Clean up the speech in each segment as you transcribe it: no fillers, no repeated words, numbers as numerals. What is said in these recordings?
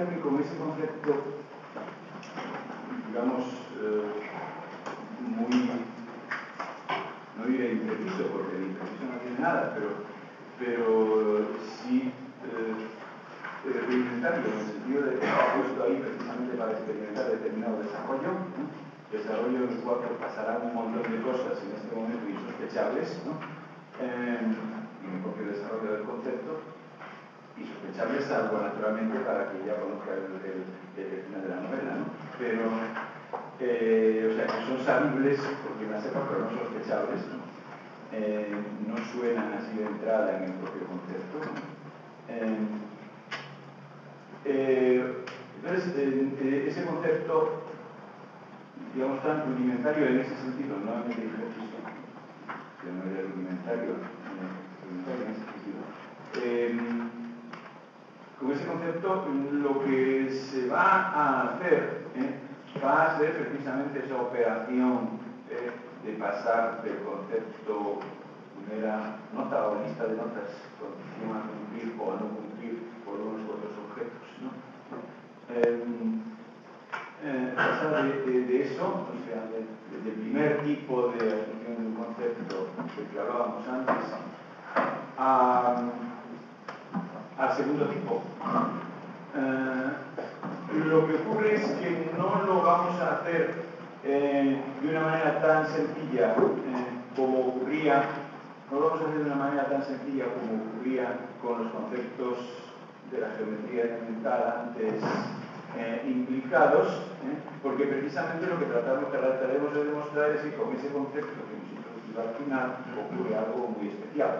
decía que con ese concepto, digamos, muy, no diré impreciso, porque el impreciso no tiene nada, pero sí rudimentario, en el sentido de que está puesto ahí precisamente para experimentar determinado desarrollo, ¿no? Desarrollo en el cual pasarán un montón de cosas en este momento insospechables, ¿no? En el propio desarrollo del concepto, y sospechables algo naturalmente para que ya conozca el final de la novela, ¿no? Pero, o sea, que son sabibles porque la sepa, pero no sospechables, ¿no? No suenan así de entrada en el propio concepto, ¿no? Entonces, ese concepto, digamos, tan rudimentario en ese sentido, no en el ejercicio, que no era rudimentario en ese sentido. Con ese concepto, lo que se va a hacer va a ser precisamente esa operación de pasar del concepto mera nota o lista de notas con a cumplir o a no cumplir por unos u otros objetos, ¿no? Pasar de eso, o sea, del primer tipo de asunción de un concepto del que hablábamos antes, al segundo tipo. Lo que ocurre es que no lo vamos a hacer de una manera tan sencilla como ocurría, no lo vamos a hacer de una manera tan sencilla como ocurría con los conceptos de la geometría elemental antes implicados, porque precisamente lo que trataremos de demostrar es que con ese concepto que hemos introducido al final ocurre algo muy especial.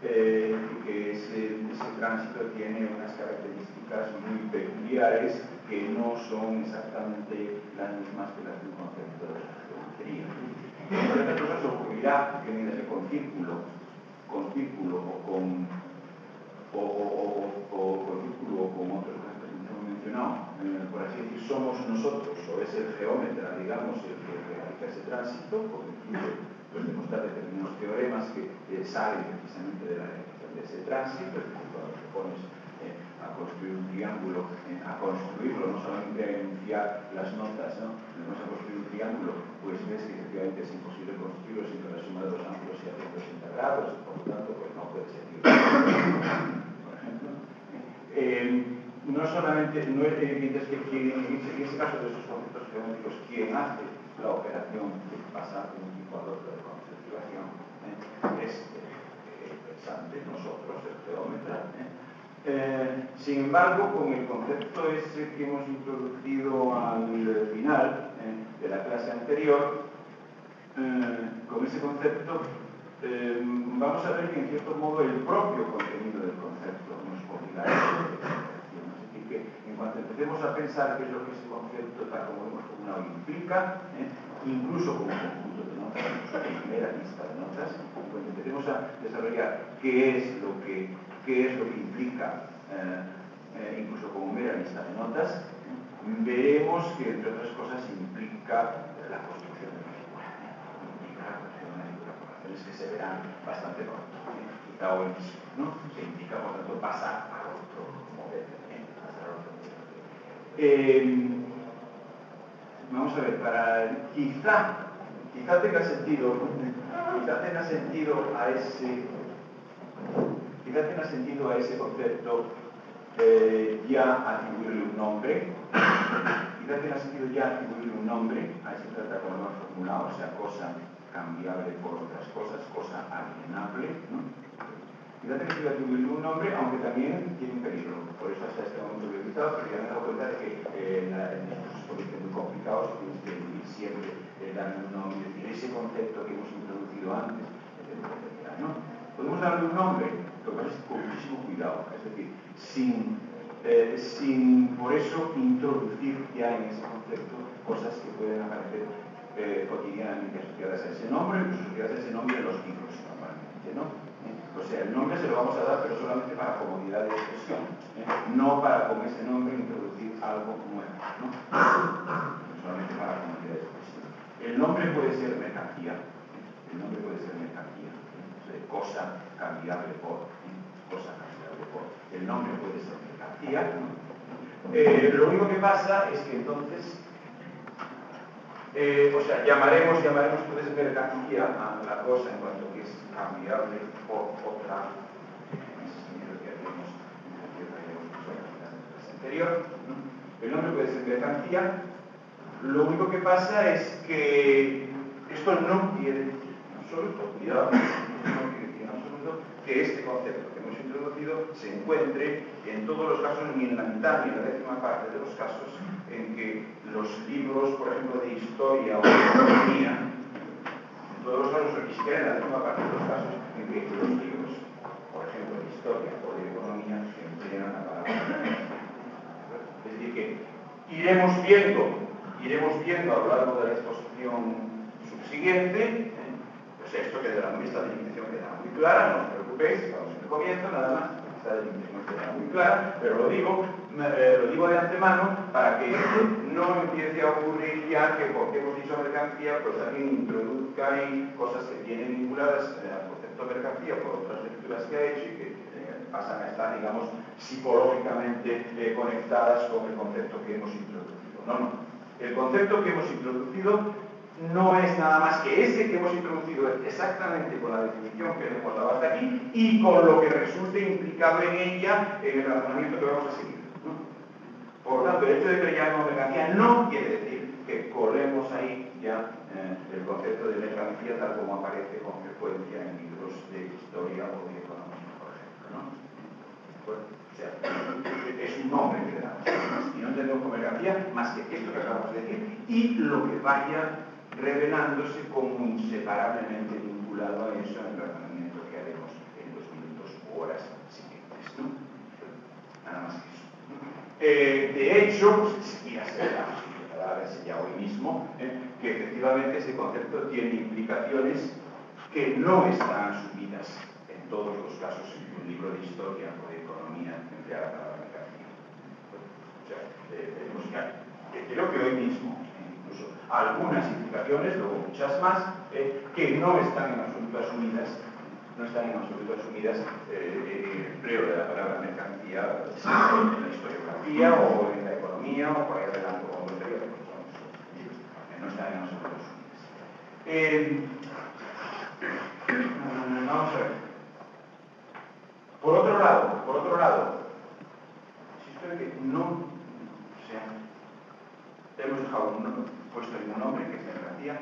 Y que ese tránsito tiene unas características muy peculiares que no son exactamente las mismas que las de un concepto de la geometría. Por otras cosas ocurrirá que mientras que con círculo o con círculo o con otros conceptos que hemos mencionado, por así decir, somos nosotros o es el geómetra, digamos, el que realiza ese tránsito, porque incluye pues demostrar determinados teoremas que salen precisamente de la realización de ese tránsito, es decir, cuando te pones a construir un triángulo, a construirlo, no solamente a enunciar las notas, ¿no? Vamos a construir un triángulo, pues ves que efectivamente es imposible construirlo sin la suma de los ángulos y aciertos integrados, por lo tanto, pues no puede ser por ejemplo. No solamente, mientras que en ese caso de esos conceptos geométricos, quien hace la operación de pasar de un tipo al otro de conceptualización es pensante, nosotros, el geómetra. Sin embargo, con el concepto ese que hemos introducido al final de la clase anterior, con ese concepto vamos a ver que en cierto modo el propio contenido del concepto nos obliga a eso. Es decir, que en cuanto empecemos a pensar qué es lo que ese concepto, tal como hemos formulado, implica, incluso como conjunto de notas, incluso como primera lista de notas, cuando empecemos a desarrollar qué es lo que implica, incluso como mera lista de notas, veremos que entre otras cosas implica la construcción de una figura, implica la construcción de una figura por razones que se verán bastante pronto, quizá hoy mismo, ¿no? Se implica por tanto pasar a otro modelo, vamos a ver, quizá tenga sentido a ese concepto ya atribuirle un nombre, a ese trata como lo hemos formulado, o sea, cosa cambiable por otras cosas, cosa alienable, ¿no? Quizá tenga sentido atribuirle un nombre, aunque también tiene un peligro, por eso hasta este momento lo he evitado, pero ya me he dado cuenta de que en estos exposiciones muy complicados tienes que siempre darle un nombre, es decir, ese concepto que hemos introducido antes, etcétera, ¿no? Podemos darle un nombre, lo que pasa es con muchísimo cuidado, es decir, sin por eso introducir ya en ese concepto cosas que pueden aparecer cotidianamente asociadas a ese nombre, incluso asociadas a ese nombre en los libros normalmente, ¿no? O sea, el nombre se lo vamos a dar, pero solamente para comodidad de expresión, no para con ese nombre introducir algo nuevo, ¿no? Solamente para comodidad de expresión. El nombre puede ser mercancía, cosa cambiable por, el nombre puede ser mercancía, ¿no? Lo único que pasa es que entonces, o sea, llamaremos entonces mercancía a la cosa en cuanto que es cambiable por otra, en ese sentido que habíamos visto en la clase anterior, ¿no? El nombre puede ser mercancía. Lo único que pasa es que esto no quiere decir en absoluto, cuidado, no quiere decir en absoluto que este concepto que hemos introducido se encuentre en todos los casos, ni en la mitad ni en la décima parte de los casos en que los libros, por ejemplo, de historia o de economía, en todos los casos, ni siquiera en la décima parte de los casos en que los libros, por ejemplo, de historia o de economía, emplean la palabra. Es decir, que iremos viendo a lo largo de la exposición subsiguiente, pues esto quedará, esta delimitación quedará muy clara, no os preocupéis, estamos en el comienzo, nada más, esta delimitación quedará muy clara, pero lo digo de antemano para que no empiece a ocurrir ya que porque hemos dicho mercancía, pues alguien introduzca ahí cosas que tienen vinculadas al concepto de mercancía por otras lecturas que ha hecho y que pasan a estar, digamos, psicológicamente conectadas con el concepto que hemos introducido. No. El concepto que hemos introducido no es nada más que ese que hemos introducido exactamente con la definición que hemos dado hasta aquí y con lo que resulte implicable en ella en el razonamiento que vamos a seguir, ¿no? Por lo tanto, el hecho de que le llamemos mercancía no quiere decir que colemos ahí ya el concepto de mercancía tal como aparece con frecuencia en libros de historia o de economía, por ejemplo, ¿no? Bueno, o sea, es un nombre que le damos y no entendemos como mercancía más que esto que acabamos de decir y lo que vaya revelándose como inseparablemente vinculado a eso en el razonamiento que haremos en los minutos o horas siguientes, ¿no? Nada más que eso. De hecho, pues enseguida se verá ya hoy mismo que efectivamente ese concepto tiene implicaciones que no están asumidas en todos los casos en que un libro de historia o de economía emplea la palabra mercancía. O sea, tenemos que creo que hoy mismo incluso algunas implicaciones, luego muchas más, que no están en absoluto asumidas en el empleo de la palabra mercancía en la historiografía o en la economía o por ahí adelante o en el periódico. No están en absoluto asumidas. Vamos a ver. Por otro lado, insisto en que no, o sea, hemos dejado puesto ahí un nombre que es mercancía,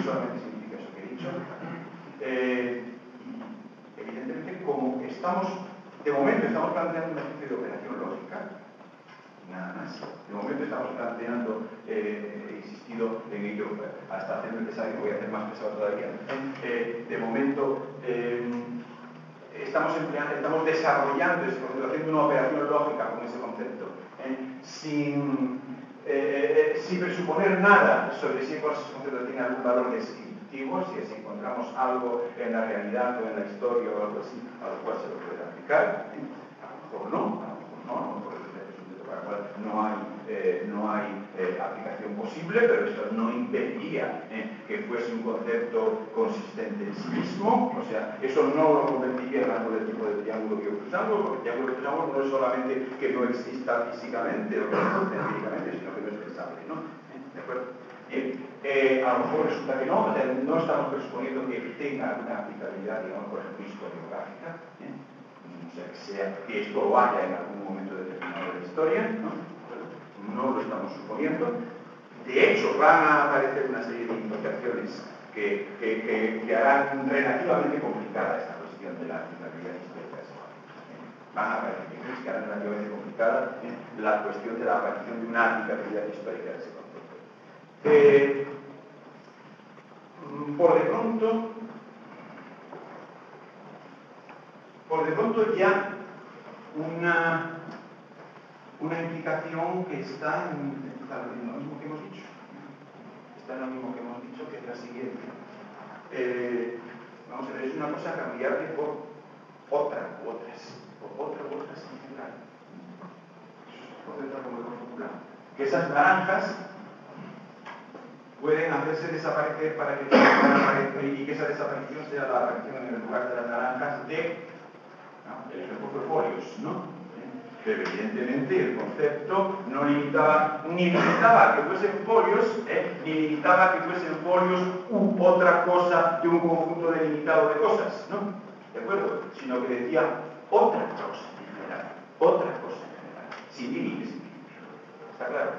solamente significa eso que he dicho. Evidentemente, como de momento estamos planteando una especie de operación lógica, nada más. De momento estamos planteando, he insistido en ello hasta hacerme pesado, que voy a hacer más pesado todavía. De momento estamos desarrollando ese concepto, haciendo una operación lógica con ese concepto, sin presuponer nada sobre si ese concepto tiene algún valor descriptivo, si encontramos algo en la realidad o en la historia o algo así, a lo cual se lo puede aplicar. A lo mejor no, por el concepto para el cual no hay aplicación posible, pero eso no impediría que fuese un concepto consistente en sí mismo, o sea, eso no lo convertiría en algo del tipo de triángulo biocruzángulo, porque el triángulo biocruzángulo no es solamente que no exista físicamente o que no exista empíricamente, sino que no es pensable, ¿no? ¿De acuerdo? A lo mejor resulta que no, o sea, no estamos presuponiendo que tenga alguna aplicabilidad, digamos, por ejemplo, historiográfica, o sea, que esto lo haya en algún momento determinado de la historia, no lo estamos suponiendo. De hecho, van a aparecer una serie de implicaciones que harán relativamente complicada esta cuestión de la aplicabilidad histórica. Van a aparecer implicaciones que harán relativamente complicada la cuestión de la aparición de una aplicabilidad histórica de ese concepto. Por de pronto ya una implicación que está en lo mismo que hemos dicho. Que es la siguiente. Vamos a ver, es una cosa cambiable por otra u otras singular. Por otra como popular. Que esas naranjas pueden hacerse desaparecer para que y que esa desaparición sea la aparición en el lugar de las naranjas de el ejemplo fue folios, ¿no? Pero evidentemente el concepto no limitaba, ni limitaba que fuesen folios, ni limitaba que fuesen folios u otra cosa de un conjunto delimitado de cosas, ¿no? ¿De acuerdo? Sino que decía otra cosa en general, otra cosa en general, sin límites, sin principio. ¿Está claro?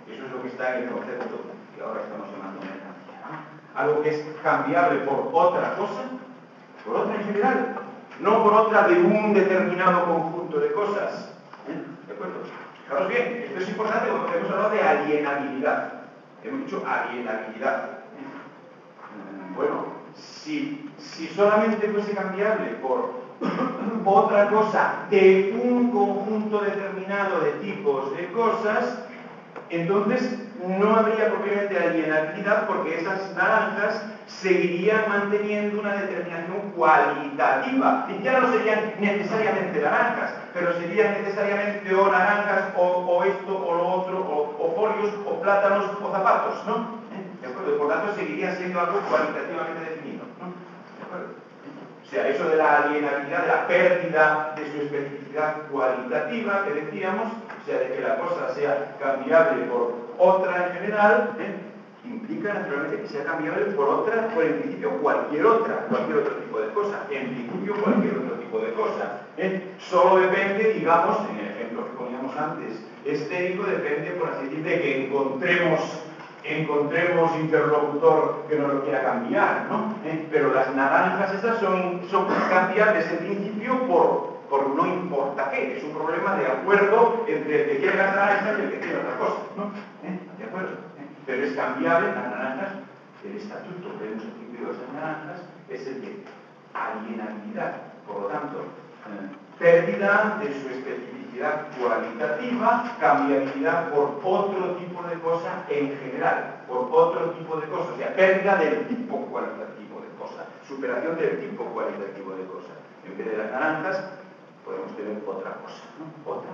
Eso es lo que está en el concepto que ahora estamos llamando mercancía, ¿no? Algo que es cambiable por otra cosa, por otra en general, no por otra de un determinado conjunto de cosas. ¿De acuerdo? Fijaros bien, esto es importante porque hemos hablado de alienabilidad. Hemos dicho alienabilidad. Bueno, si solamente fuese cambiable por otra cosa de un conjunto determinado de tipos de cosas, entonces no habría propiamente alienabilidad porque esas naranjas seguirían manteniendo una determinación cualitativa. Y ya no serían necesariamente naranjas, pero serían necesariamente o naranjas, o esto, o lo otro, o folios, o plátanos, o zapatos, ¿no? ¿De acuerdo? Por tanto, seguiría siendo algo cualitativamente definido, ¿no? ¿De acuerdo? O sea, eso de la alienabilidad, de la pérdida de su especificidad cualitativa, que decíamos, o sea, de que la cosa sea cambiable por otra en general, implica naturalmente que sea cambiable por otra, por en principio cualquier otro tipo de cosa, en principio cualquier otro tipo de cosa. Solo depende, digamos, en el ejemplo que poníamos antes, estético, depende, por así decir, de que encontremos interlocutor que nos lo quiera cambiar, ¿no? Pero las naranjas esas son cambiables en principio por no importa qué, es un problema de acuerdo entre el que quiere las naranjas y el que quiere otra cosa, ¿no? ¿De acuerdo? Pero es cambiable las naranjas, el estatuto de un sentido de esas naranjas es el de alienabilidad, por lo tanto, pérdida de su especificidad cualitativa, cambiabilidad por otro tipo de cosa en general, por otro tipo de cosa, o sea, pérdida del tipo cualitativo de cosa, superación del tipo cualitativo de cosa. En vez de las naranjas, podemos tener otra cosa, ¿no? Otra,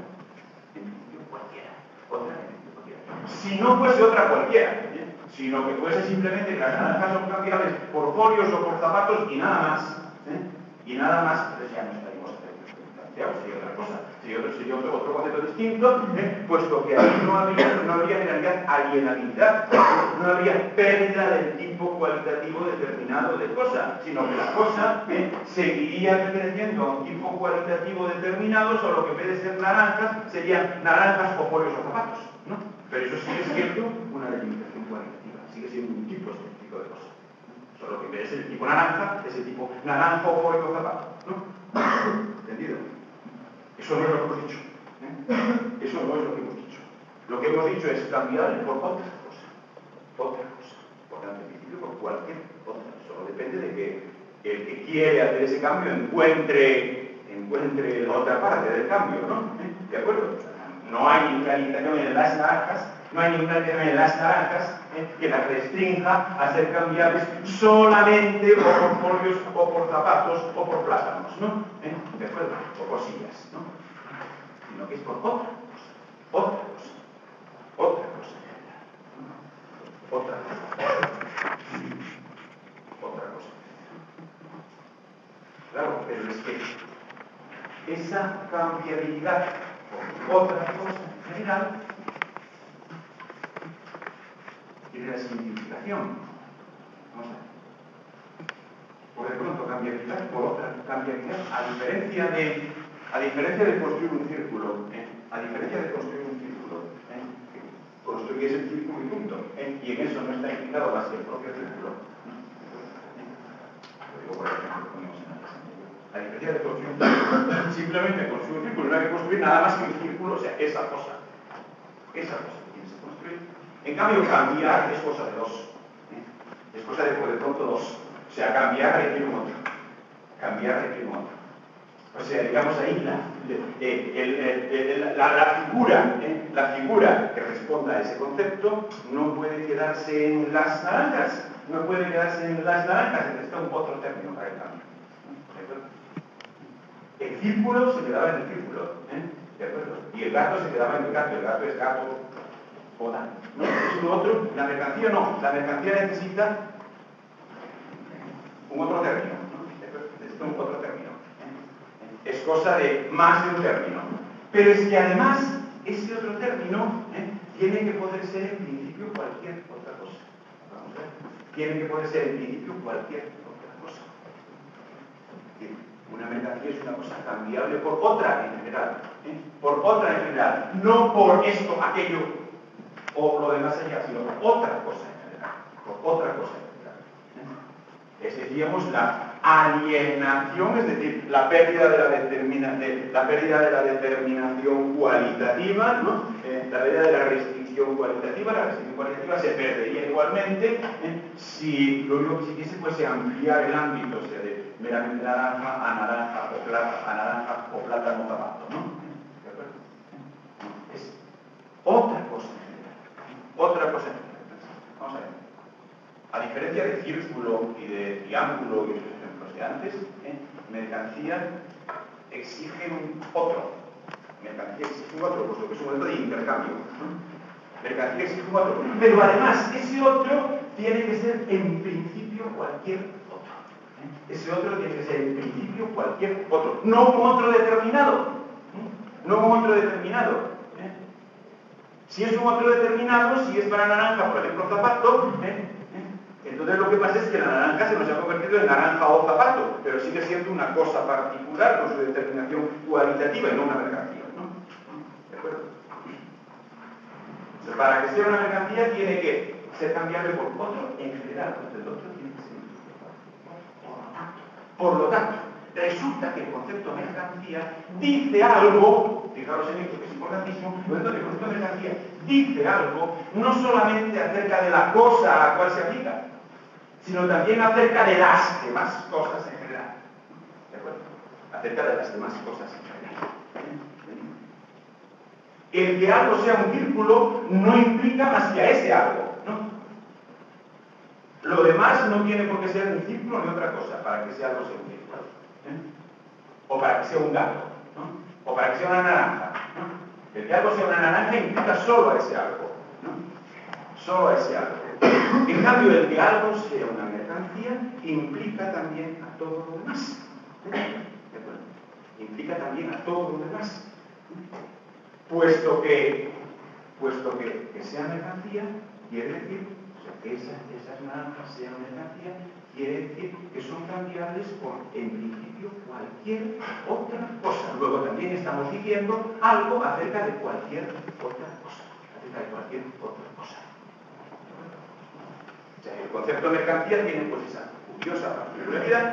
en principio cualquiera, otra en principio cualquiera. Si no fuese otra cualquiera, sino que fuese simplemente que las naranjas son cambiables por folios o por zapatos y nada más, y nada más, entonces ya no estaríamos sería otra cosa, sería otro concepto distinto, puesto que ahí no habría en realidad alienabilidad, no habría pérdida del tipo cualitativo determinado de cosa, sino que la cosa seguiría perteneciendo a un tipo cualitativo determinado, solo que en vez de ser naranjas, serían naranjas o folios o zapatos, ¿no? Pero eso sigue siendo una delimitación cualitativa, sigue siendo un tipo específico de cosa. Solo que en vez de ser el tipo naranja, es el tipo naranja o folio o zapato, ¿no? ¿Entendido? Eso no es lo que hemos dicho. Eso no es lo que hemos dicho. Lo que hemos dicho es cambiar por otra cosa. Otra cosa. Por tanto, en principio, por cualquier otra. Solo depende de que el que quiere hacer ese cambio encuentre la otra parte del cambio, ¿no? ¿De acuerdo? No hay ninguna limitación en las naranjas, que las restrinja a ser cambiables solamente o por folios, o por zapatos, o por plátanos, ¿no? ¿De acuerdo? O por sillas, ¿no? Sino que es por otra cosa, otra cosa, otra cosa. Claro, pero es que esa cambiabilidad por otra cosa en general tiene la significación. Vamos a ver. Por de pronto, cambiabilidad por otra cambiabilidad, a diferencia de construir un círculo, construyes el círculo y punto, y en eso no está implicado más que el propio círculo. Lo digo por ejemplo, lo ponemos en antes. A diferencia de construir un círculo, simplemente construir un círculo, no hay que construir nada más que un círculo, o sea, esa cosa que tienes que construir. En cambio, cambiar es cosa de dos. Es cosa de por de pronto dos. O sea, cambiar requiere un otro. O sea, digamos ahí la figura que responda a ese concepto no puede quedarse en las naranjas. Necesita un otro término para el cambio. El círculo se quedaba en el círculo. ¿De acuerdo? Y el gato se quedaba en el gato. El gato es gato. Boda. ¿No? Es un otro. La mercancía no. La mercancía necesita un otro término. ¿No? Necesita un otro término. Es cosa de más de un término. Pero es que además, ese otro término tiene que poder ser en principio cualquier otra cosa. Vamos a ver. Tiene que poder ser en principio cualquier otra cosa. Una mercancía es una cosa cambiable por otra en general. Por otra en general. No por esto, aquello o lo demás allá, sino por otra cosa en general. Por otra cosa en general. Es decíamos la alienación, es decir, la pérdida de la determinación cualitativa, ¿no? La pérdida de la restricción cualitativa se perdería igualmente si lo único que se quise fuese ampliar el ámbito, o sea, de meramente naranja a naranja o plátano zapato, ¿no? ¿De acuerdo? Es otra cosa en general. Otra cosa en general. Vamos a ver. A diferencia de círculo y de triángulo y esos ejemplos de antes, mercancía exige un otro. Mercancía exige un otro, puesto que es un momento de intercambio. Mercancía exige un otro. Pero además, ese otro tiene que ser en principio cualquier otro. Ese otro tiene que ser en principio cualquier otro. No un otro determinado. No un otro determinado. Si es un otro determinado, si es para naranja, por ejemplo, zapato, entonces lo que pasa es que la naranja se nos ha convertido en naranja o zapato, pero sigue siendo una cosa particular con su determinación cualitativa y no una mercancía, ¿no? ¿De acuerdo? Entonces, para que sea una mercancía tiene que ser cambiable por otro en general, entonces el otro tiene que ser por lo tanto, resulta que el concepto mercancía dice algo, fijaros en esto que es importantísimo, el concepto mercancía dice algo no solamente acerca de la cosa a la cual se aplica, sino también acerca de las demás cosas en general. ¿De acuerdo? Acerca de las demás cosas en general. El que algo sea un círculo no implica más que a ese algo, ¿no? Lo demás no tiene por qué ser un círculo ni otra cosa para que sea algo sea un círculo. O para que sea un gato, ¿no? O para que sea una naranja, ¿no? El que algo sea una naranja implica solo a ese algo, ¿no? Solo a ese algo. En cambio, el que algo sea una mercancía implica también a todo lo demás. ¿De acuerdo? Implica también a todo lo demás. Puesto que sea mercancía, quiere decir, o sea, que esas naranjas sean mercancía, quiere decir que son cambiables por, en principio, cualquier otra cosa. Luego también estamos diciendo algo acerca de cualquier otra cosa. Acerca de cualquier otra cosa. O sea, el concepto de mercancía tiene pues esa curiosa particularidad,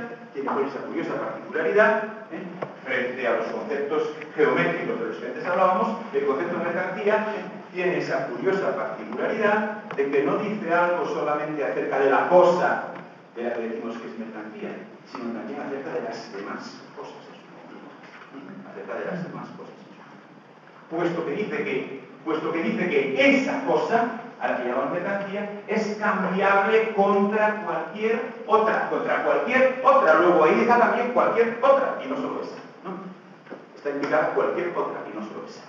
frente a los conceptos geométricos de los que antes hablábamos. El concepto de mercancía tiene esa curiosa particularidad de que no dice algo solamente acerca de la cosa de la que decimos que es mercancía, sino también acerca de las demás cosas. Acerca de las demás cosas. Puesto que dice que esa cosa a la que llamamos mercancía es cambiable contra cualquier otra. Luego ahí está también cualquier otra, y no solo esa, ¿no? Está indicada cualquier otra, y no solo esa.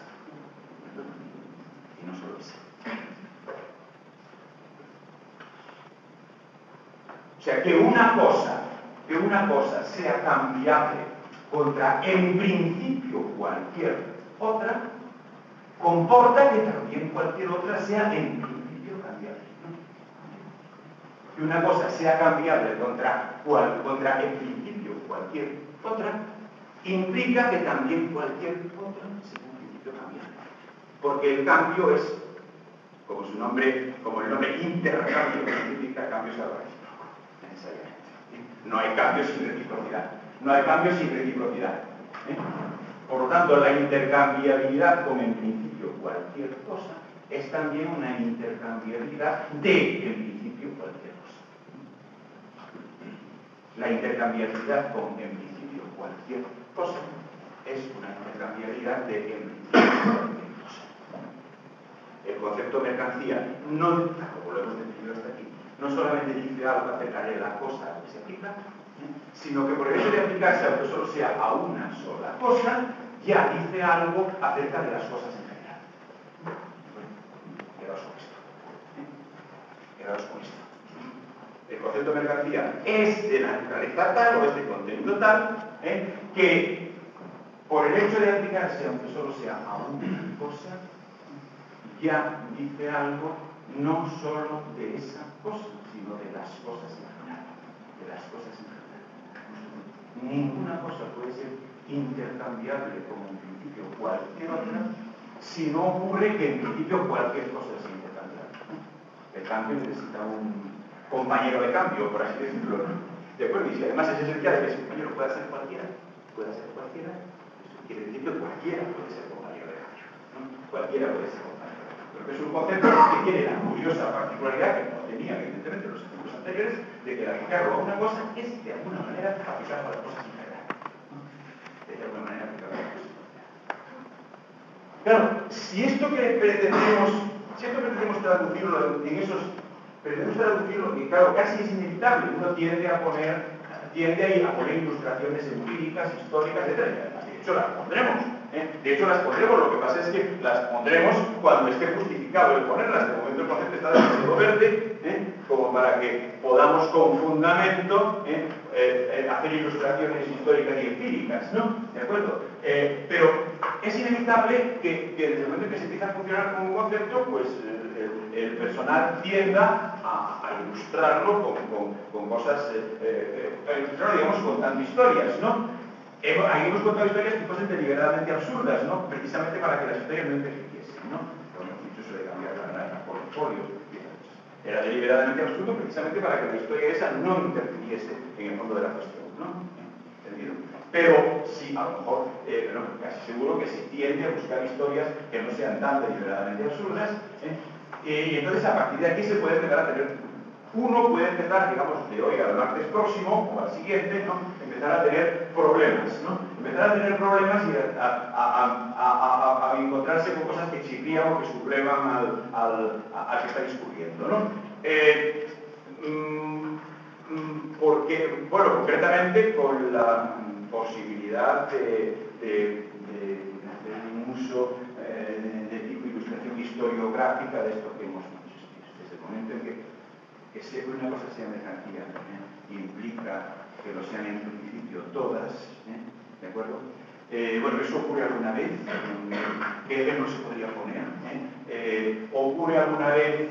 Y no solo esa. O sea, que una cosa sea cambiable contra, en principio, cualquier otra, comporta que también cualquier otra sea en principio cambiable, ¿no? Que una cosa sea cambiable contra en principio cualquier otra, implica que también cualquier otra sea en principio cambiable. Porque el cambio es, como el nombre intercambio, que significa cambio salvaje. No hay cambio sin reciprocidad. No hay cambio sin reciprocidad. Por lo tanto, la intercambiabilidad como en principio cualquier cosa es también una intercambiabilidad de en principio cualquier cosa. La intercambiabilidad con en principio cualquier cosa es una intercambiabilidad de en principio cualquier cosa. El concepto de mercancía no, como lo hemos definido hasta aquí, no solamente dice algo acerca de la cosa a la que se aplica, sino que por el hecho de aplicarse aunque solo sea a una sola cosa, ya dice algo acerca de las cosas en general. Quedaos con esto. Quedaos con esto. El concepto de mercancía es de naturaleza tal o es de contenido tal que por el hecho de aplicarse, aunque solo sea a una cosa, ya dice algo no solo de esa cosa, sino de las cosas en general. De las cosas en general. Ninguna cosa puede ser intercambiable como en principio cualquier otra, si no ocurre que en principio cualquier cosa es intercambiable. El cambio necesita un compañero de cambio, por así decirlo, ¿no? ¿De acuerdo? Y si además es esencial que ese compañero pueda ser cualquiera, eso quiere decir que cualquiera puede ser compañero de cambio, ¿no? Cualquiera puede ser compañero de cambio. Pero es un concepto que tiene la curiosa particularidad, que no tenía evidentemente los ejemplos anteriores, de que el aplicarlo a una cosa es de alguna manera aplicarlo a las cosas en general, ¿no? De alguna manera aplicarlo a las cosas en general. Claro, si esto pretendemos traducirlo en esos... Pretendemos traducirlo, y claro, casi es inevitable, uno tiende a poner ilustraciones empíricas, históricas, etc. De hecho, las pondremos. Lo que pasa es que las pondremos cuando esté justificado el ponerlas. De momento el concepto está demasiado verde, como para que podamos con fundamento hacer ilustraciones históricas y empíricas, ¿no? ¿De acuerdo? Pero es inevitable que desde el momento en que se empieza a funcionar como un concepto, pues el personal tienda a ilustrarlo con cosas, ilustrarlo, digamos, contando historias, ¿no? Ahí hemos contado historias que fuesen deliberadamente absurdas, ¿no? Precisamente para que las historias no envejeciesen, ¿no? Como hemos dicho, eso de cambiar la portfolio. Era deliberadamente absurdo precisamente para que la historia esa no interfiriese en el fondo de la cuestión, ¿no? ¿Entendido? Pero sí, a lo mejor, casi seguro que se tiende a buscar historias que no sean tan deliberadamente absurdas, y entonces a partir de aquí se puede empezar a tener, uno puede empezar, digamos, de hoy al martes próximo o al siguiente, ¿no? Empezar a tener problemas, ¿no? Empezar a tener problemas y a encontrarse con cosas que chirrían o que sublevan al que está discutiendo, ¿no? Porque, bueno, concretamente con la posibilidad de hacer un uso de tipo ilustración historiográfica de esto que hemos dicho. Desde el momento en que siempre una cosa sea mercancía, implica que lo sean en principio todas, ¿de acuerdo? Bueno, eso ocurre alguna vez, ¿qué ejemplo se podría poner? Ocurre alguna vez,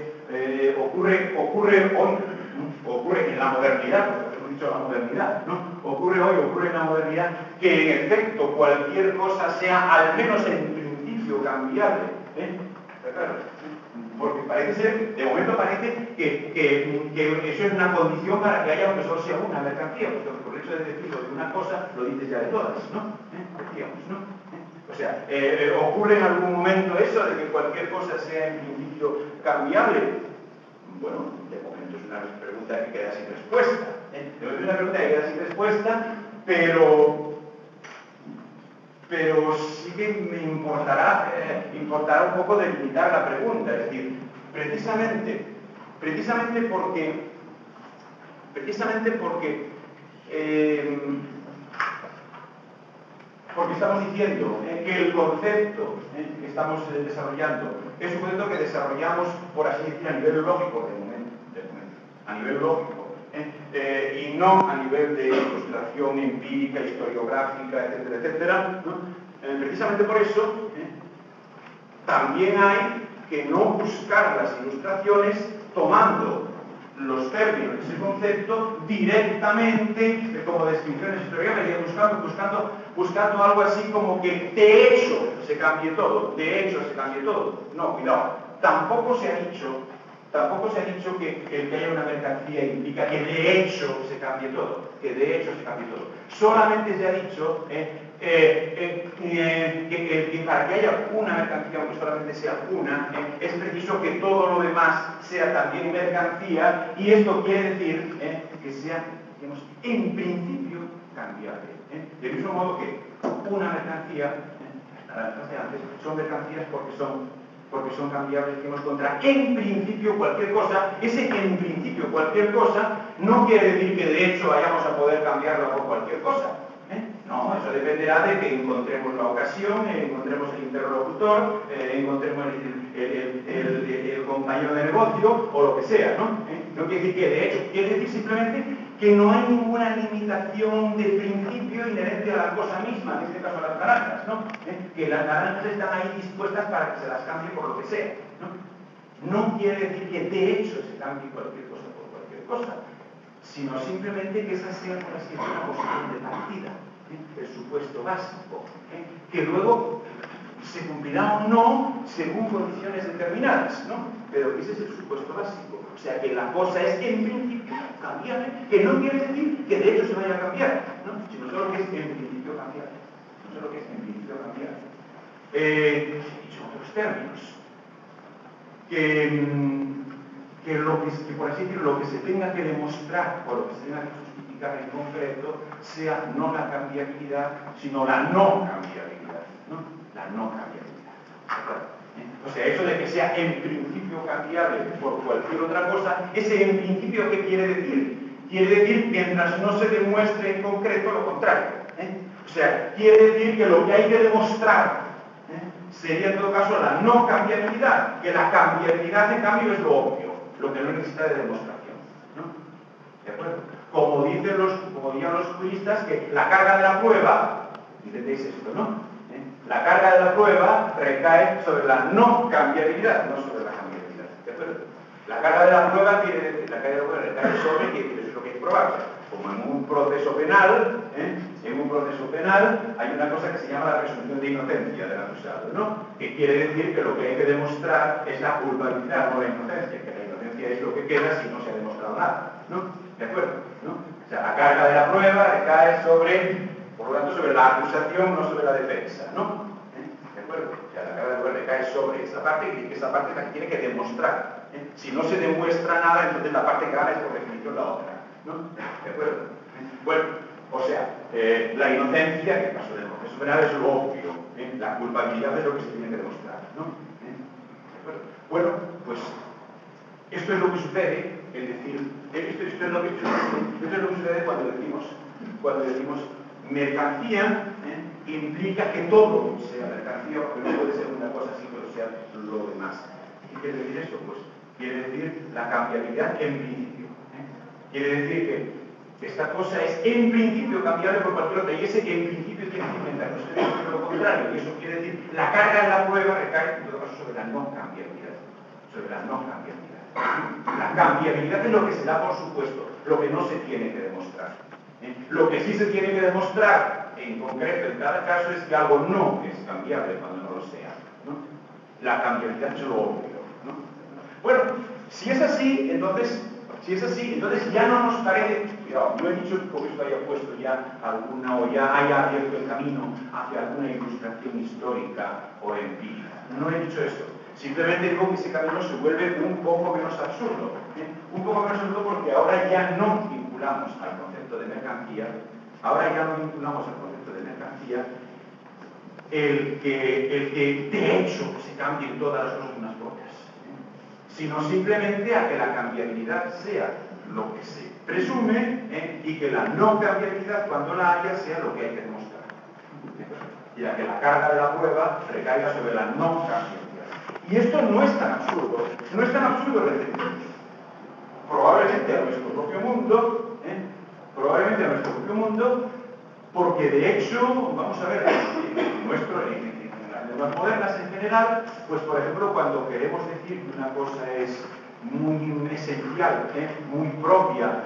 ocurre hoy, ocurre en la modernidad, porque hemos dicho la modernidad, ¿no? Ocurre hoy, ocurre en la modernidad, que en efecto cualquier cosa sea al menos en principio cambiable, claro, porque parece ser, de momento parece que eso es una condición para que haya aunque solo sea una mercancía, porque por el hecho de decirlo de una cosa, lo dices ya de todas, ¿no? Decíamos, ¿no? O sea, ¿ocurre en algún momento eso de que cualquier cosa sea en principio cambiable? Bueno, de momento es una pregunta que queda sin respuesta. De momento es una pregunta que queda sin respuesta, pero sí que me importará un poco delimitar la pregunta. Es decir, precisamente porque estamos diciendo que el concepto que estamos desarrollando es un concepto que desarrollamos, por así decir, a nivel lógico de momento, a nivel lógico, y no a nivel de ilustración empírica, historiográfica, etcétera, etcétera, ¿no? Precisamente por eso también hay que no buscar las ilustraciones tomando los términos de ese concepto directamente como descripciones historiográficas, buscando algo así como que de hecho se cambie todo, No, cuidado, tampoco se ha dicho que el que haya una mercancía implica que de hecho se cambie todo, Solamente se ha dicho que para que haya una mercancía, aunque solamente sea una, es preciso que todo lo demás sea también mercancía, y esto quiere decir que sea, digamos, en principio cambiable. Del mismo modo que una mercancía, las naranjas de antes, son mercancías porque son cambiables que hemos contra en principio cualquier cosa. Ese en principio cualquier cosa no quiere decir que de hecho vayamos a poder cambiarla por cualquier cosa. No, eso dependerá de que encontremos la ocasión, encontremos el interlocutor, encontremos el compañero de negocio o lo que sea, ¿no? No quiere decir que de hecho, quiere decir simplemente que no hay ninguna limitación de principio inherente a la cosa misma, en este caso a las naranjas, ¿no? Que las naranjas están ahí dispuestas para que se las cambie por lo que sea, ¿no? No quiere decir que de hecho se cambie cualquier cosa por cualquier cosa, sino simplemente que esa sea, por así decirlo, una posición de partida, el supuesto básico, que luego se cumplirá o no según condiciones determinadas, ¿no? Pero ese es el supuesto básico. O sea, que la cosa es en principio cambiable, que no quiere decir que de hecho se vaya a cambiar, ¿no? Sino solo que es en principio cambiable. No solo que es en principio cambiable. Dicho en otros términos, que por así decirlo, lo que se tenga que demostrar o lo que se tenga que justificar en concreto sea no la cambiabilidad, sino la no cambiabilidad, ¿no? La no cambiabilidad. O sea, eso de que sea en principio cambiable por cualquier otra cosa, ese en principio, ¿qué quiere decir? Quiere decir mientras no se demuestre en concreto lo contrario. O sea, quiere decir que lo que hay que demostrar sería en todo caso la no cambiabilidad, que la cambiabilidad en cambio es lo obvio, lo que no necesita de demostración, ¿no? ¿De acuerdo? Como dirían los juristas, que la carga de la prueba, entendéis esto, ¿no? La carga de la prueba recae sobre la no cambiabilidad, no sobre la cambiabilidad, ¿de acuerdo? La carga de la prueba recae sobre, que es lo que hay que probar. Como en un proceso penal, hay una cosa que se llama la presunción de inocencia del acusado, ¿no? Que quiere decir que lo que hay que demostrar es la culpabilidad, no la inocencia, que la inocencia es lo que queda si no se ha demostrado nada, ¿no? ¿De acuerdo? ¿No? O sea, la carga de la prueba recae por lo tanto, sobre la acusación, no sobre la defensa, ¿no? ¿De acuerdo? O sea, la carga de la prueba recae sobre esa parte y que esa parte es la que tiene que demostrar. Si no se demuestra nada, entonces la parte que gana es por definición la otra, ¿no? ¿De acuerdo? Bueno, o sea, la inocencia, que en el caso del proceso penal es lo obvio, la culpabilidad es lo que se tiene que demostrar, ¿no? ¿De acuerdo? Bueno, pues esto es lo que sucede, es decir, esto es lo que sucede cuando decimos mercancía, implica que todo sea mercancía, porque no puede ser una cosa sin que sea lo demás. ¿Qué quiere decir esto? Pues quiere decir la cambiabilidad en principio. Quiere decir que esta cosa es en principio cambiable por cualquier otra, y ese en principio tiene que inventar, no se debe decir lo contrario, y eso quiere decir la carga de la prueba recae en todo caso sobre la no cambiabilidad. Sobre la no cambiabilidad. La cambiabilidad es lo que se da por supuesto, lo que no se tiene que demostrar. Lo que sí se tiene que demostrar en concreto en cada caso es que algo no es cambiable cuando no lo sea, ¿no? La cambiabilidad es lo obvio, ¿no? Bueno, si es así, entonces ya no nos parece, cuidado, no he dicho que esto haya puesto ya alguna o ya haya abierto el camino hacia alguna ilustración histórica o empírica. No he dicho eso. Simplemente digo que ese camino se vuelve un poco menos absurdo. Un poco menos absurdo porque ahora ya no vinculamos al concepto de mercancía, el que de hecho se cambien todas las cosas unas por otras, sino simplemente a que la cambiabilidad sea lo que se presume y que la no cambiabilidad, cuando la haya, sea lo que hay que demostrar. Y a que la carga de la prueba recaiga sobre la no cambiabilidad. Y esto no es tan absurdo, probablemente a nuestro propio mundo, porque de hecho, vamos a ver, en las lenguas modernas en general, pues por ejemplo, cuando queremos decir que una cosa es muy esencial, muy propia,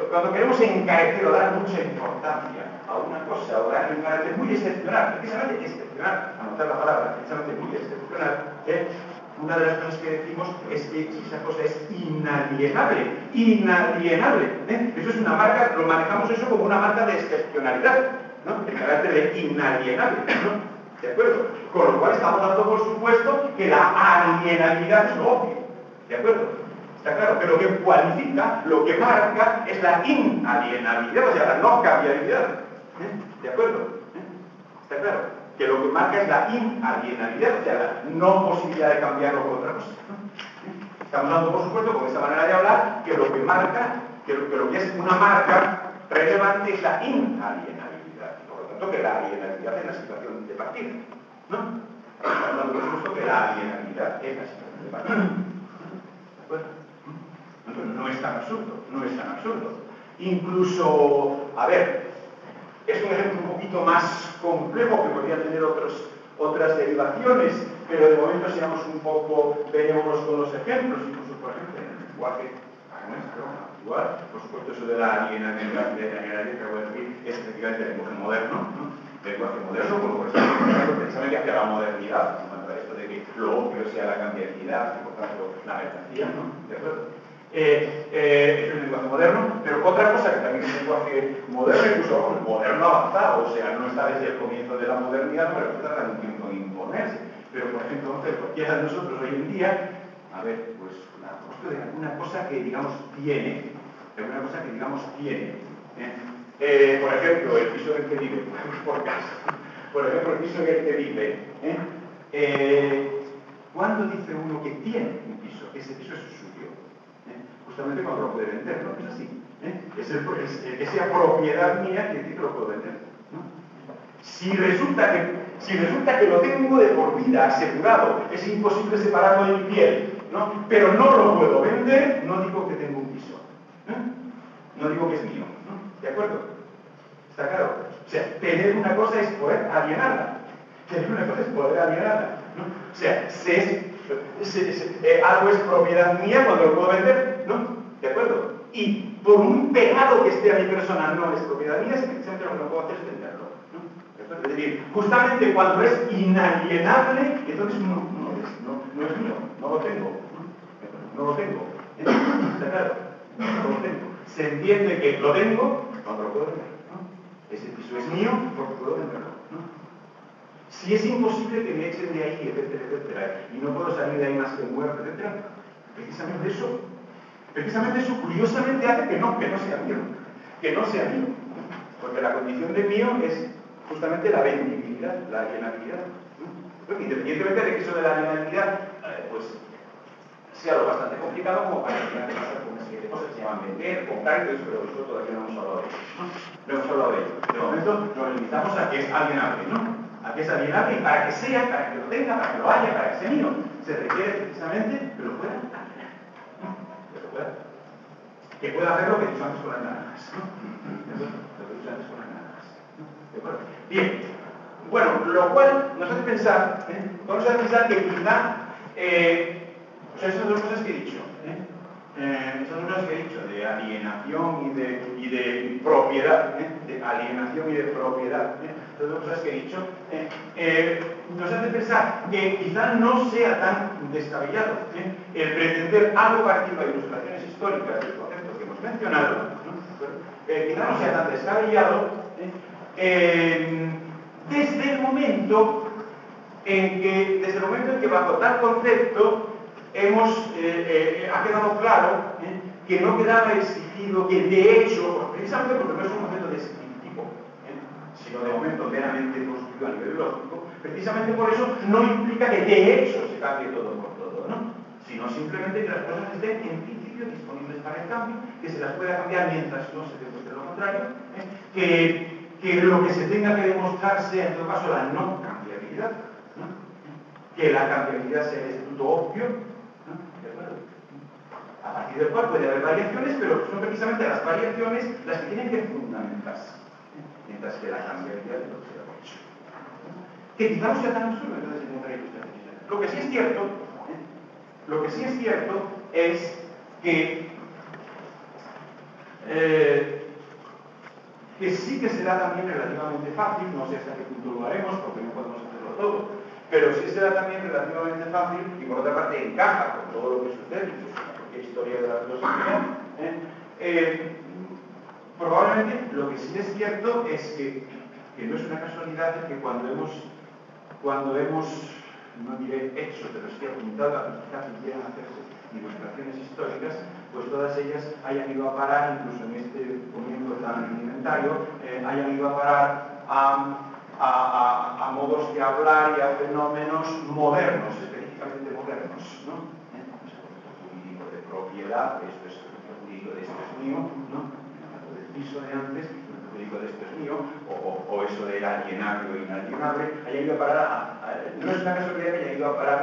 cuando queremos encarecer o dar mucha importancia a una cosa, o darle un carácter muy excepcional, precisamente excepcional, anotar la palabra, precisamente muy excepcional, una de las cosas que decimos es que esa cosa es inalienable. Eso es una marca, lo manejamos eso como una marca de excepcionalidad, ¿no? El carácter de inalienable, ¿no? ¿De acuerdo? Con lo cual estamos dando por supuesto que la alienabilidad es lo obvio, ¿de acuerdo? Está claro que lo que cualifica, lo que marca es la inalienabilidad, o sea, la no cambiabilidad, ¿de acuerdo? Está claro que lo que marca es la inalienabilidad, o sea, la no posibilidad de cambiarlo por otra cosa, ¿no? Estamos dando por supuesto con esa manera de hablar que lo que marca, que lo que es una marca relevante es la inalienabilidad, por lo tanto que la alienabilidad es la situación de partida, ¿no? Estamos dando por supuesto que la alienabilidad es la situación de partida. ¿De acuerdo? No es tan absurdo, no es tan absurdo. Incluso, a ver, es un ejemplo un poquito más complejo que podría tener otras derivaciones, pero de momento seamos un poco benévolos con los ejemplos, incluso por ejemplo en el lenguaje nuestro, igual, por supuesto eso de la alienabilidad que acabo de decir es efectivamente el lenguaje moderno, ¿no? El lenguaje moderno, por ejemplo, precisamente hacia la modernidad, en cuanto a esto de que lo obvio sea la cambiabilidad y por tanto la mercancía, ¿no? ¿De acuerdo? Es un lenguaje moderno, pero otra cosa que también es un lenguaje moderno, incluso moderno avanzado, o sea, no está desde el comienzo de la modernidad, pero que tarda un tiempo en imponerse. Pero, por ejemplo, cualquiera de nosotros hoy en día, a ver, pues la costo de alguna cosa que digamos tiene, por ejemplo, el piso en el que vive, por casa, por ejemplo, el piso en el que vive, ¿cuándo dice uno que tiene un piso? Ese piso es suyo. Justamente cuando lo puede vender, ¿no? Es así. Es el que sea propiedad mía que dice que lo puedo vender, ¿no? Si resulta que lo tengo de por vida asegurado, es imposible separarlo de mi piel, ¿no? Pero no lo puedo vender, no digo que tengo un piso, no digo que es mío, ¿no? ¿De acuerdo? ¿Está claro? O sea, tener una cosa es poder alienarla. ¿No? O sea, algo es propiedad mía cuando lo puedo vender, ¿no? ¿De acuerdo? Y por un pegado que esté a mi persona no es propiedad mía, simplemente lo que no puedo hacer es venderlo, ¿no? ¿De acuerdo? Es decir, justamente cuando es inalienable, entonces no es mío, no lo tengo, ¿no? No lo tengo. ¿Está claro? No lo tengo. Se entiende que lo tengo cuando lo puedo vender, ¿no? Ese piso es mío porque puedo venderlo, ¿no? Si es imposible que me echen de ahí, etcétera, etcétera, y no puedo salir de ahí más que muerto, etcétera, precisamente eso curiosamente hace que no sea mío, porque la condición de mío es justamente la vendibilidad, la alienabilidad, ¿no? Independientemente de que eso de la alienabilidad, pues sea lo bastante complicado como para que pasar con una serie de cosas que se llaman vender, comprar y todo eso, pero eso todavía no hemos hablado de ello, ¿no? No hemos hablado de ello. De momento nos limitamos a que es alienable, ¿no? A que es alienable y para que sea, para que lo tenga, para que lo haya, para que sea mío, se requiere precisamente que lo pueda alienar, ¿no? Que pueda hacer lo que he dicho antes con las naranjas, ¿no? Lo que he dicho antes con las naranjas, ¿no? ¿De acuerdo? Bien. Bueno, lo cual nos hace pensar, vamos a pensar que quizá o sea, esas dos cosas que he dicho, esas dos cosas que he dicho, de alienación y de propiedad, de alienación y de propiedad, esas dos cosas que he dicho, nos hace pensar que quizá no sea tan descabellado el pretender algo parecido a ilustraciones históricas del concepto que hemos mencionado, ¿no? Quizá no sea tan descabellado desde el momento en que bajo tal concepto ha quedado claro que no quedaba exigido que de hecho, precisamente porque no es un concepto descriptivo, sino de momento meramente construido a nivel lógico, precisamente por eso no implica que de hecho se cambie todo por todo, ¿no? Sino simplemente que las cosas estén en principio disponibles para el cambio, que se las pueda cambiar mientras no se demuestre lo contrario, que lo que se tenga que demostrar sea en todo caso la no cambiabilidad, ¿no? Que la cambiabilidad sea el instituto obvio, ¿no? ¿De acuerdo? A partir del cual puede haber variaciones, pero son precisamente las variaciones las que tienen que fundamentarse, mientras que la cambiabilidad no sea por hecho. Que quizá no sea tan absurdo, entonces lo que sí es cierto, es que sí que será también relativamente fácil, no sé hasta qué punto lo haremos, porque no podemos hacerlo todo, pero sí será también relativamente fácil y por otra parte encaja con todo lo que sucede, incluso con la propia historia de la filosofía. Probablemente lo que sí es cierto es que no es una casualidad que cuando hemos, no diré hecho, pero sí apuntado a que quizás quieran hacerse ilustraciones históricas, pues todas ellas hayan ido a parar, incluso en este comienzo tan rudimentario, hayan ido a parar a modos de hablar y a fenómenos modernos, específicamente modernos, ¿no? El concepto jurídico de propiedad, esto es el jurídico de esto es mío, ¿no? El del piso de antes, el jurídico de esto es mío, o eso del alienable o inalienable, haya ido a parar no es una casualidad que haya ido a parar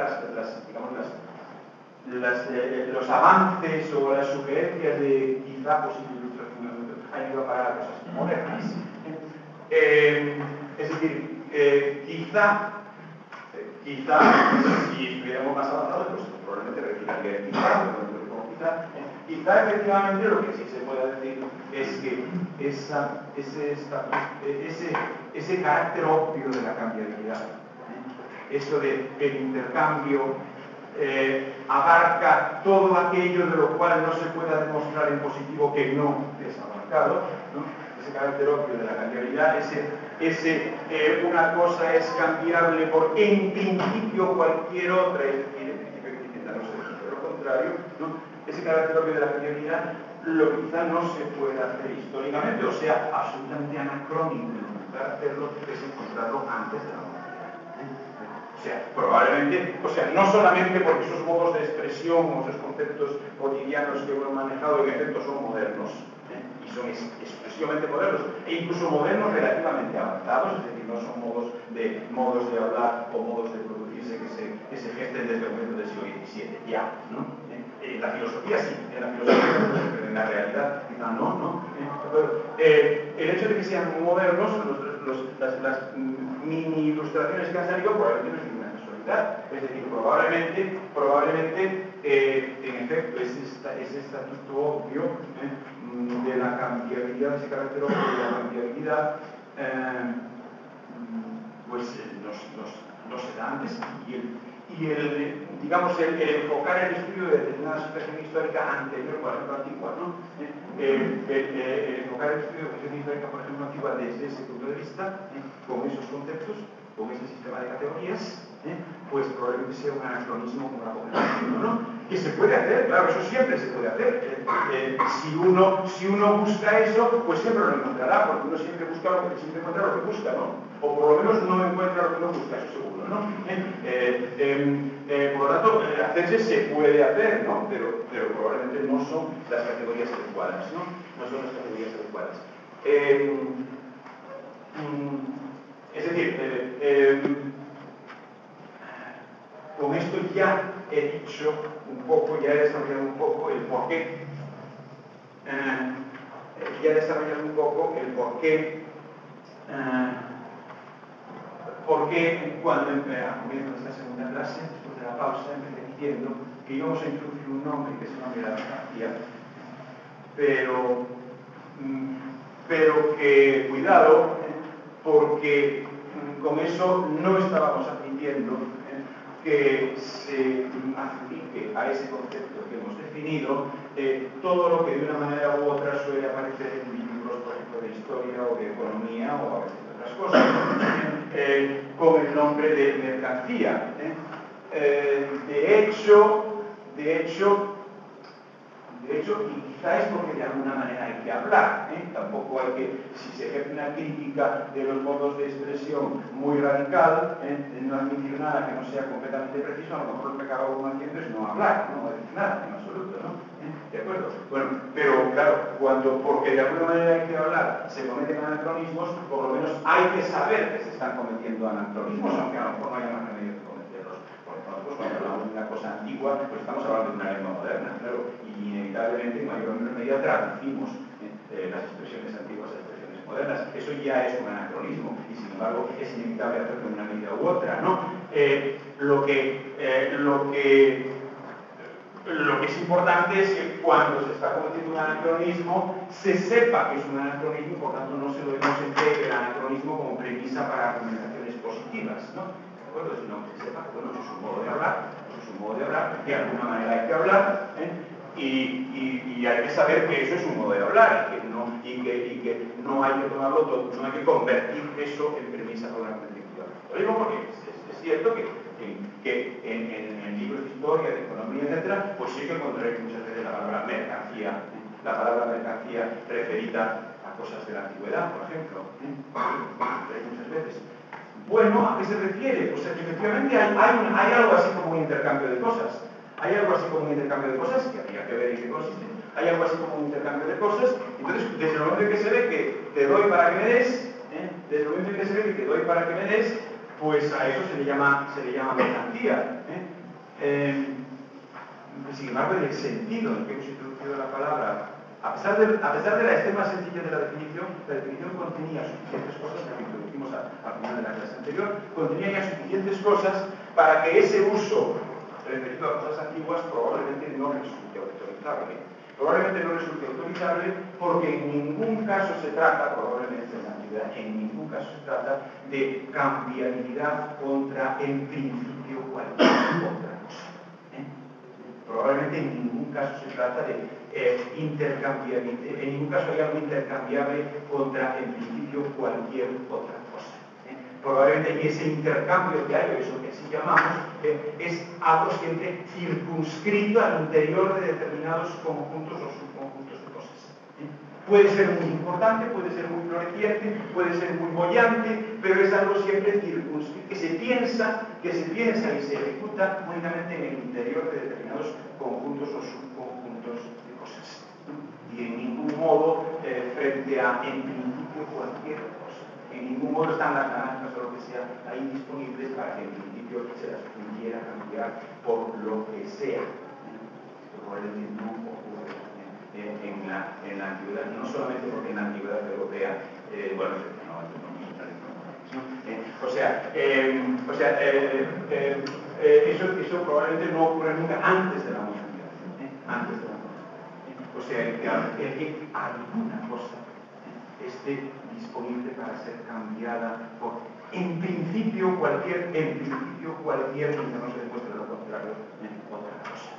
los avances o las sugerencias de quizá posible ilustración han ido a parar a cosas modernas. Es decir, quizá, si estuviéramos más avanzados, pues probablemente retiraría el quizá efectivamente lo que sí se puede decir es que ese carácter obvio de la cambiabilidad, eso de que el intercambio abarca todo aquello de lo cual no se pueda demostrar en positivo que no es abarcado, ¿no? Ese carácter obvio de la cambiabilidad, una cosa es cambiable por en principio cualquier otra, es decir, en principio que intenta no ser, pero lo contrario, ¿no? Ese carácter obvio de la cambiabilidad lo quizá no se puede hacer históricamente, o sea, absolutamente anacrónico intentar hacerlo es encontrarlo antes de la modernidad. O sea, probablemente, no solamente porque esos modos de expresión o esos conceptos cotidianos que hemos manejado en efecto son modernos, y son exclusivamente modernos, e incluso modernos relativamente avanzados, es decir, no son modos de hablar o modos de producirse que se gesten desde el momento del siglo XVII, ya, ¿no? En la filosofía sí, en la filosofía, pero en la realidad quizá no. El hecho de que sean modernos, las mini ilustraciones que han salido probablemente no es ninguna casualidad. Es decir, probablemente en efecto, ese estatuto obvio de la cambiabilidad, ese carácter obvio de la cambiabilidad, pues no se da antes. Y el enfocar el estudio de determinada situación histórica anterior, por ejemplo, antigua, ¿no? El enfocar el estudio de situación histórica, por ejemplo, antigua desde ese punto de vista, con esos conceptos, con ese sistema de categorías, pues probablemente sea un anacronismo como la comunicación, ¿no? Que se puede hacer, claro, eso siempre se puede hacer. Si uno busca eso, pues siempre lo encontrará, porque uno siempre encuentra lo que busca, ¿no? O por lo menos no encuentra lo que uno busca, eso seguro, ¿no? Por lo tanto, hacerse se puede hacer, ¿no? Pero probablemente no son las categorías adecuadas, ¿no? No son las categorías adecuadas. Es decir, con esto ya he dicho un poco, ya he desarrollado un poco el porqué. Porque cuando a comienzo de esta segunda clase, después de la pausa, empecé diciendo que íbamos a introducir un nombre que es el nombre de la mercancía, pero que cuidado, porque con eso no estábamos admitiendo que se adjudique a ese concepto que hemos definido todo lo que de una manera u otra suele aparecer en libros, por ejemplo, de historia o de economía o a veces de otras cosas, con el nombre de mercancía. De hecho, y quizá es porque de alguna manera hay que hablar, tampoco hay que, si se ejerce una crítica de los modos de expresión muy radical, no admitir nada que no sea completamente preciso, a lo mejor lo que acaba uno haciendo es no hablar, no decir nada en absoluto, ¿no? ¿De acuerdo? Bueno, pero claro, porque de alguna manera hay que hablar, se cometen anacronismos, por lo menos hay que saber que se están cometiendo anacronismos, aunque a lo mejor no haya más remedio que cometerlos. Porque nosotros cuando hablamos de una cosa antigua, pues estamos hablando de una lengua moderna, claro, y inevitablemente en mayor o menor medida traducimos las expresiones antiguas a expresiones modernas. Eso ya es un anacronismo y sin embargo es inevitable hacerlo de una medida u otra, ¿no? Lo que es importante es que cuando se está cometiendo un anacronismo se sepa que es un anacronismo y por tanto no se lo entregue el anacronismo como premisa para argumentaciones positivas, ¿no? ¿De acuerdo? Sino que se sepa que bueno, eso es un modo de hablar, que de alguna manera hay que hablar, y hay que saber que eso es un modo de hablar y que no hay que tomarlo todo, no hay que convertir eso en premisa para una argumentación. Lo digo porque es cierto que en libros de historia, de economía, etcétera, pues sí que encontraré muchas veces la palabra mercancía referida a cosas de la antigüedad, por ejemplo. Muchas veces. Bueno, ¿a qué se refiere? Pues efectivamente hay algo así como un intercambio de cosas. Hay algo así como un intercambio de cosas que habría que ver en qué consiste. Hay algo así como un intercambio de cosas. Entonces, desde el momento en que se ve que te doy para que me des, pues a eso se le llama mercancía. Sin embargo, en el sentido en que hemos introducido la palabra, a pesar de la extrema sencillez de la definición contenía suficientes cosas, que introducimos al final de la clase anterior, contenía ya suficientes cosas para que ese uso referido a cosas antiguas probablemente no resulte autorizable. Probablemente no resulte autorizable porque en ningún caso se trata, probablemente en la antigüedad, en ningún caso se trata de cambiabilidad contra, en principio, cualquier otra cosa. Probablemente en ningún caso se trata de intercambiabilidad, en ningún caso hay algo intercambiable contra, en principio, cualquier otra cosa. Probablemente ese intercambio que hay, eso que así llamamos, es algo siempre circunscrito al interior de determinados conjuntos o subconjuntos de cosas. Puede ser muy importante, puede ser muy floreciente, puede ser muy bollante, pero es algo siempre circunscrito, que se piensa y se ejecuta únicamente en el interior de determinados conjuntos o subconjuntos de cosas. Y en ningún modo frente a, en principio, cualquier cosa. En ningún modo están las naranjas o lo que sea ahí disponibles para que en principio se las pudiera cambiar por lo que sea. Probablemente no ocurre en la antigüedad, no solamente porque en la antigüedad europea, eso probablemente no ocurre nunca antes de la modernidad. Antes de la modernidad. O sea, que alguna cosa esté disponible para ser cambiada por, en principio cualquier, mientras no se demuestre lo contrario, otra cosa.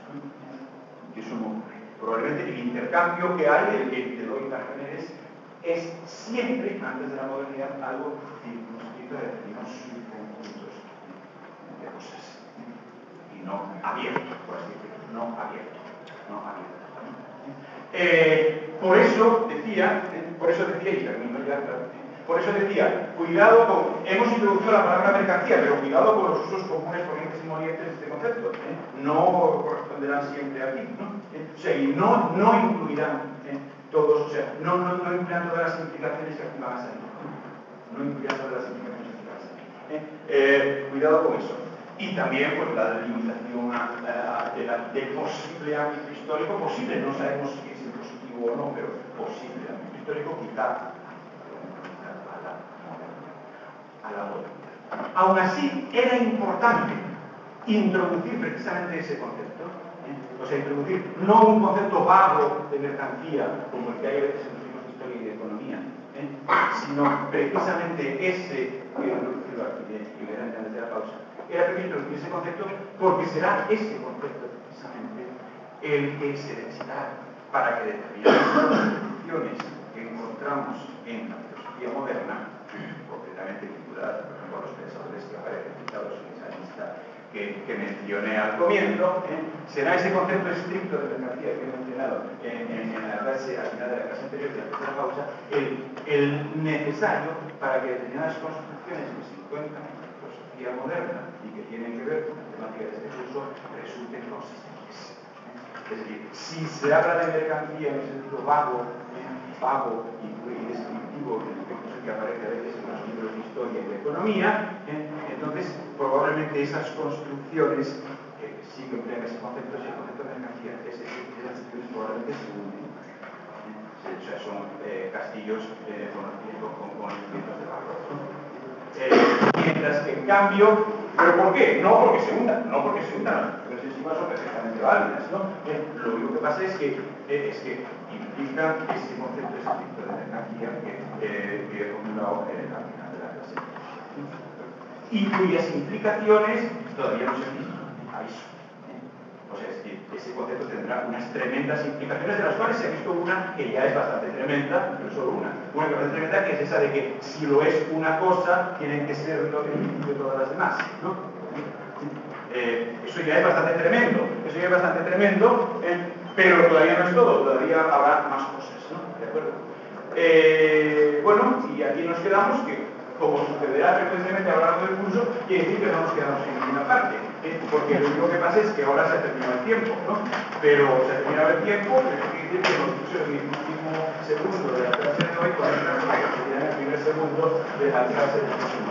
Que eso no ocurre. Probablemente el intercambio que hay entre los imágenes es siempre, antes de la modernidad, algo circunscrito a determinados subconjuntos de cosas. Y no abierto, por así decirlo, no abierto. Por eso decía, y termino ya, por eso decía, cuidado con, hemos introducido la palabra mercancía, pero cuidado con los usos comunes, corrientes y molientes de este concepto. No corresponderán siempre aquí, ¿no? O sea, y no incluirán todos, o sea, no incluirán todas las implicaciones que aquí van a salir. No incluirán todas las implicaciones que aquí van a salir. Cuidado con eso. Y también pues, la delimitación del posible ámbito histórico, posible, no sabemos si es positivo o no, pero posible ámbito histórico, quizá a la modernidad. Aún así, era importante introducir precisamente ese concepto, o sea, introducir no un concepto vago de mercancía, como el que hay a veces en los libros de historia y de economía, sino precisamente ese, voy a introducirlo aquí, y verán antes de la pausa, era preciso introducir ese concepto porque será ese concepto precisamente el que se necesitará para que determinadas construcciones que encontramos en la filosofía moderna, concretamente vinculadas por ejemplo a los pensadores que aparecen citados en esa lista que mencioné al comienzo, será ese concepto estricto de mercancía que he mencionado en la clase, al final de la clase anterior, de la tercera pausa, el necesario para que determinadas construcciones que se encuentran en la filosofía moderna y que tienen que ver con la temática de este curso resulten consistentes. Es decir, si se habla de mercancía en un sentido vago y descriptivo, que aparece a veces en los libros de historia y de economía, entonces probablemente esas construcciones que sí que emplean ese concepto de mercancía, esas construcciones probablemente se unen. O sea, son castillos con elementos de valor. Mientras que en cambio, ¿pero por qué? No porque se hundan, las construcciones en sí son perfectamente válidas, ¿no? Lo único que pasa es que implican ese concepto estricto de mercancía que he formulado al final de la clase. Y cuyas implicaciones todavía no se han visto. O sea, es que ese concepto tendrá unas tremendas implicaciones, de las cuales se ha visto una que ya es bastante tremenda, pero solo una que es bastante tremenda, que es esa de que si lo es una cosa, tienen que ser lo que de todas las demás, ¿no? Eso ya es bastante tremendo, pero todavía no es todo, todavía habrá más cosas, ¿no? ¿De acuerdo? Bueno, y aquí nos quedamos que, como sucederá frecuentemente a lo largo del curso, quiere decir que no nos quedamos en ninguna parte, porque lo único que pasa es que ahora se ha terminado el tiempo, ¿no? Pero se ha terminado el tiempo, pero quiere decir que hemos dicho en el último segundo de la clase de hoy, con el primer segundo de la clase del próximo.